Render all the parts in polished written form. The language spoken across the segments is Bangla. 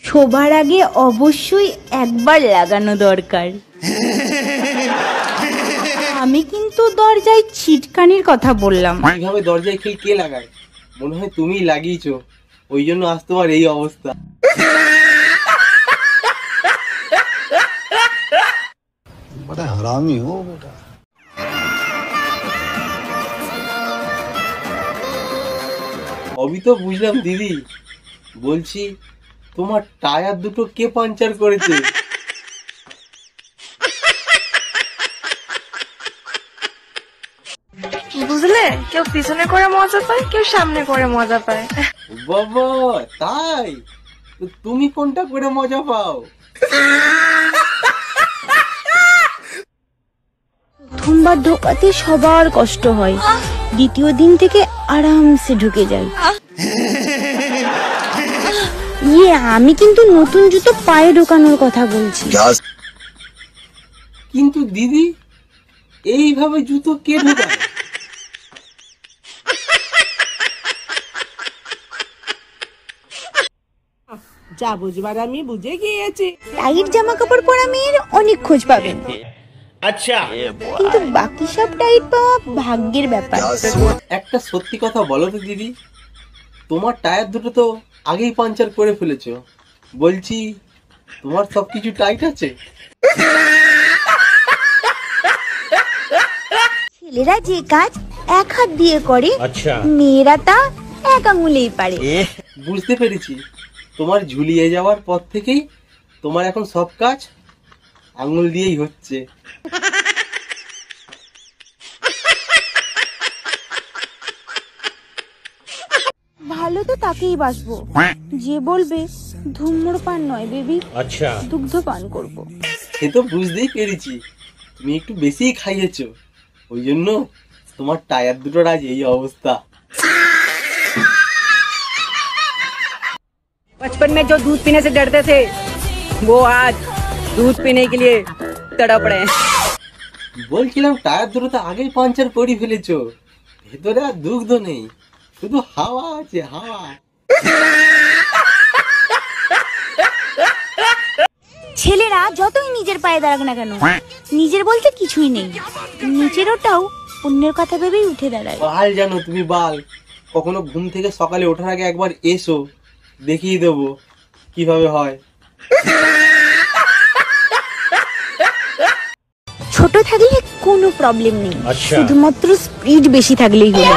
শোবার আগে অবশ্যই একবার লাগানো দরকার। আমি কিন্তু দরজায় ছিটকানির কথা বললাম। এইভাবে দরজায় খিল কে লাগায়? মনে হয় তুমিই লাগিয়েছো, ওই জন্য আজ তোমার এই অবস্থা। बड़ा हरामी हो बेटा। অবি তো বুঝলাম দিদি, বলছি তোমার টায়ার দুটো কে পাঞ্চার করেছে? বুঝলে, কেউ পিছনে করে মজা পায়, কেউ সামনে করে মজা পায়। বাবা তাই? তো তুমি কোনটা করে মজা পাও? প্রথমবার ঢোকাতে সবার কষ্ট হয়, দ্বিতীয় দিন থেকে আরামসে ঢুকে যায়। আমি কিন্তু নতুন জুতো পায়ে ঢোকানোর কথা বলছি। কিন্তু দিদি, এইভাবে জুতো কে ঢোকায়? যা বুঝবার আমি বুঝে গিয়েছি। টাইট জামা কাপড় পরা মেয়ের অনেক খোঁজ পাবেন, আচ্ছা, কিন্তু বাকি সব টাইট পাওয়া ভাগ্যের ব্যাপার। একটা সত্যি কথা বলো তো দিদি, তোমার টায়ার দুটো তো আগেই পাঞ্চার করে ফেলেছো, বলছি তোমার সবকিছু টাইট আছে? ছেলেরা যে কাজ এক হাত দিয়ে করে, আচ্ছা, মেয়েরা তা এক আঙুলেই পারে। বুঝতে পেরেছি, তোমার ঝুলিয়ে যাওয়ার পর থেকেই তোমার এখন সব কাজ আঙুল দিয়েই হচ্ছে। ভালো তো তাকেই বাসবো যে বলবে ধূম্রপান নয় বেবি, আচ্ছা, দুগ্ধ পান করবো। সে তো বুঝতেই পেরেছি, তুমি একটু বেশিই খাইয়েছো, ওই জন্য তোমার টায়ার দুটোর আজ এই অবস্থা। बचपन में जो दूध पीने से डरते थे वो आज दूध पीने के लिए तड़प रहे हैं। বলছিলাম টায়ার দুটো তো আগেই পাঞ্চার করে ফেলেছো, ভেতরে আর দুগ্ধ নেই, শুধু হাওয়া আছে, হাওয়া। ছেলেরা যতই নিজের পায়ে দাঁড়াক না কেন, নিজের বলতে কিছুই নেই, নিজের ওটাও অন্যের কথা ভেবেই উঠে দাঁড়ায়। বাল জানো তুমি, বাল। কখনো ঘুম থেকে সকালে ওঠার আগে একবার এসো, দেখিয়ে দেবো কিভাবে হয়। ছোট থাকলে কোনো প্রবলেম নেই, আচ্ছা। শুধুমাত্র স্পিড বেশি থাকলেই হলো।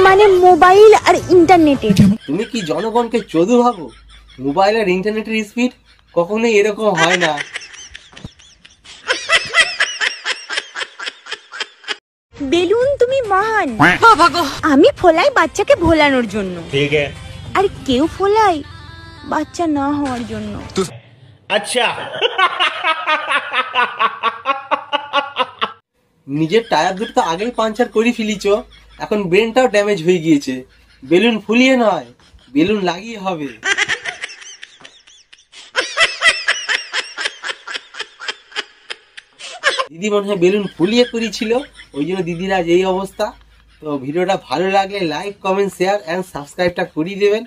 মানে মোবাইল আর ইন্টারনেটের। তুমি কি জনগণকে চোদু ভাবো? মোবাইল আর ইন্টারনেটের স্পিড কখনোই এরকম হয় না। বেলুন তুমি মহান, আমি ফোলাই বাচ্চাকে ভোলানোর জন্য, ঠিক আছে, আর কেউ ফোলাই বাচ্চা না হওয়ার জন্য। আচ্ছা। নিজের টায়ার দুটো তো আগেই পাঞ্চার করে ফেলিছো, এখন ব্রেনটাও ড্যামেজ হয়ে গিয়েছে। বেলুন ফুলিয়ে নয়, বেলুন লাগিয়ে হবে। দিদি মনে হয় বেলুন ফুলিয়ে করেছিল, ওই জন্য দিদির আজ এই অবস্থা। তো ভিডিওটা ভালো লাগলে লাইক, কমেন্ট, শেয়ার এন্ড সাবস্ক্রাইবটা করিয়ে দেবেন।